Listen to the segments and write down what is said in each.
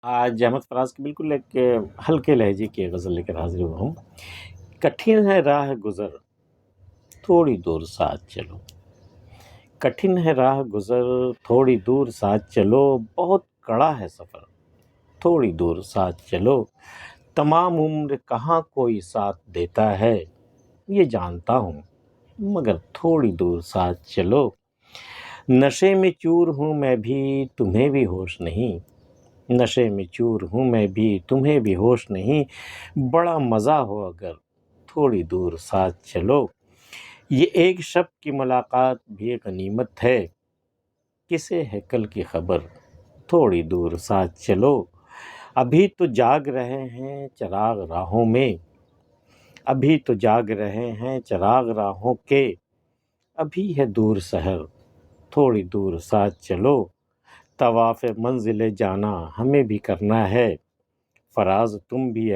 आज अहमद फराज की बिल्कुल एक हल्के लहजे की गज़ल लेकर हाज़िर हुआ हूँ। कठिन है राह गुज़र, थोड़ी दूर साथ चलो। कठिन है राह गुज़र, थोड़ी दूर साथ चलो। बहुत कड़ा है सफ़र, थोड़ी दूर साथ चलो। तमाम उम्र कहाँ कोई साथ देता है, ये जानता हूँ, मगर थोड़ी दूर साथ चलो। नशे में चूर हूँ मैं भी, तुम्हें भी होश नहीं। नशे में चूर हूँ मैं भी, तुम्हें भी होश नहीं। बड़ा मज़ा हो अगर थोड़ी दूर साथ चलो। ये एक शब की मुलाकात भी गनीमत है, किसे है कल की खबर, थोड़ी दूर साथ चलो। अभी तो जाग रहे हैं चिराग राहों में, अभी तो जाग रहे हैं चिराग राहों के। अभी है दूर शहर, थोड़ी दूर साथ चलो। तवाफ़ मंजिल जाना हमें भी करना है, फराज तुम भी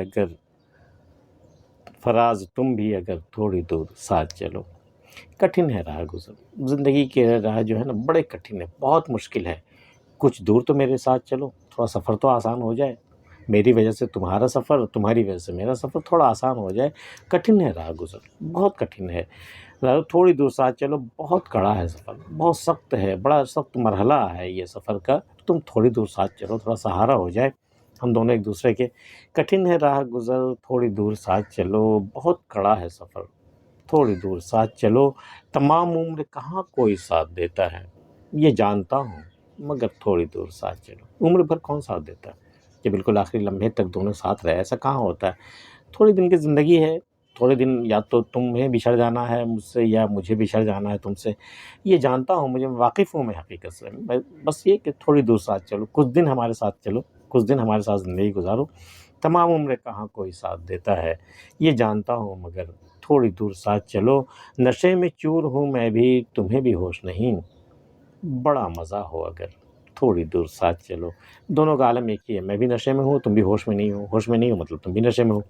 अगर थोड़ी दूर साथ चलो। कठिन है राह गुज़र, ज़िंदगी की राह जो है ना बड़े कठिन है, बहुत मुश्किल है। कुछ दूर तो मेरे साथ चलो, थोड़ा सफ़र तो आसान हो जाए। मेरी वजह से तुम्हारा सफ़र, तुम्हारी वजह से मेरा सफ़र थोड़ा आसान हो जाए। कठिन है राह गुज़र, बहुत कठिन है। थोड़ी दूर साथ चलो, बहुत कड़ा है सफ़र, बहुत सख्त है, बड़ा सख्त मरहला है ये सफ़र का। तुम थोड़ी दूर साथ चलो, थोड़ा सहारा हो जाए हम दोनों एक दूसरे के। कठिन है राह गुज़र, थोड़ी दूर साथ चलो। बहुत कड़ा है सफ़र, थोड़ी दूर साथ चलो। तमाम उम्र कहाँ कोई साथ देता है, ये जानता हूँ, मगर थोड़ी दूर साथ चलो। उम्र भर कौन साथ देता है कि बिल्कुल आखिरी लम्हे तक दोनों साथ रहे, ऐसा कहाँ होता है। थोड़े दिन की ज़िंदगी है, थोड़े दिन या तो तुम्हें बिछड़ जाना है मुझसे या मुझे बिछड़ जाना है तुमसे, ये जानता हूँ, मुझे वाकिफ़ हूँ मैं हकीकत से। बस ये कि थोड़ी दूर साथ चलो, कुछ दिन हमारे साथ चलो, कुछ दिन हमारे साथ ज़िंदगी गुजारो। तमाम उम्र कहाँ कोई साथ देता है, ये जानता हूँ, मगर थोड़ी दूर साथ चलो। नशे में चूर हूँ मैं भी, तुम्हें भी होश नहीं। बड़ा मज़ा हो अगर थोड़ी दूर साथ चलो। दोनों का आलम एक ही है, मैं भी नशे में हूँ, तुम भी होश में नहीं हो, होश में नहीं हो मतलब तुम भी नशे में हो।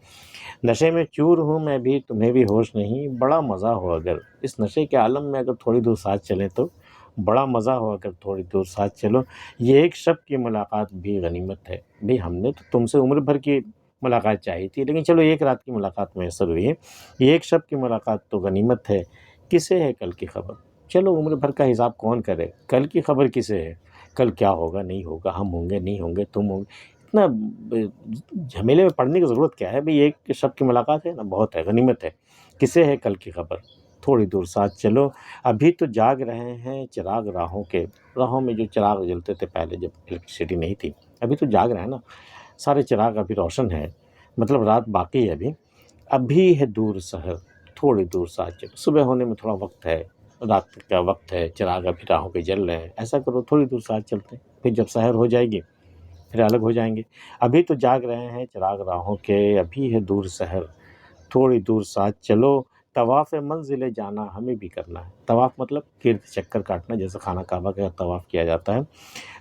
नशे में चूर हूँ मैं भी, तुम्हें भी होश नहीं। बड़ा मज़ा हो अगर इस नशे के आलम में अगर थोड़ी दूर साथ चलें तो, बड़ा मज़ा हो अगर थोड़ी दूर साथ चलो। ये एक शब की मुलाकात भी गनीमत है। भाई हमने तो तुमसे उम्र भर की मुलाकात चाहिए थी, लेकिन चलो एक रात की मुलाकात मैसर हुई है। ये एक शब की मुलाकात तो गनीमत है, किसे है कल की खबर। चलो उम्र भर का हिसाब कौन करे, कल की खबर किसे है। कल क्या होगा नहीं होगा, हम होंगे नहीं होंगे, तुम होंगे, इतना झमेले में पड़ने की ज़रूरत क्या है। भाई एक शब की मुलाकात है ना, बहुत है, गनीमत है, किसे है कल की खबर, थोड़ी दूर साथ चलो। अभी तो जाग रहे हैं चिराग राहों के, राहों में जो चिराग जलते थे पहले जब इलेक्ट्रिसिटी नहीं थी, अभी तो जाग रहे हैं ना, सारे चिराग अभी रोशन है, मतलब रात बाकी है अभी। अभी है दूर शहर, थोड़ी दूर साथ चलो। सुबह होने में थोड़ा वक्त है, रात का वक्त है, चिराग अभी राहों पे जल रहे हैं। ऐसा करो थोड़ी दूर साथ चलते हैं, फिर जब शहर हो जाएगी फिर अलग हो जाएंगे। अभी तो जाग रहे हैं चिराग राहों के, अभी है दूर शहर, थोड़ी दूर साथ चलो। तवाफ़ मंजिल जाना हमें भी करना है। तवाफ़ मतलब कीर्त चक्कर काटना, जैसे खाना काबा का तवाफ़ किया जाता है।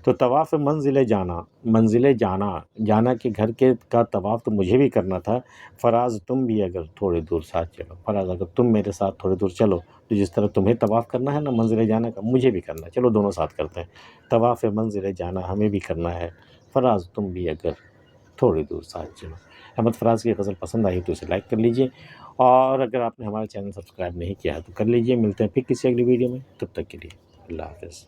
तो तवाफ़ मंजिल जाना, मंजिल जाना, जाना के घर के का तवाफ़ तो मुझे भी करना था। फराज तुम भी अगर थोड़ी दूर साथ चलो, फराज अगर तुम मेरे साथ थोड़ी दूर चलो, तो जिस तरह तुम्हें तवाफ़ करना है ना मंजिल जाना का, मुझे भी करना है। चलो दोनों साथ करते हैं। तवाफ़ मंजिल जाना हमें भी करना है, फराज तुम भी अगर थोड़ी दूर साथ चलो। अहमद फराज की गज़ल पसंद आई तो इसे लाइक कर लीजिए, और अगर आपने हमारा चैनल सब्सक्राइब नहीं किया है तो कर लीजिए। मिलते हैं फिर किसी अगली वीडियो में, तब तक के लिए अल्लाह हाफ़िज़।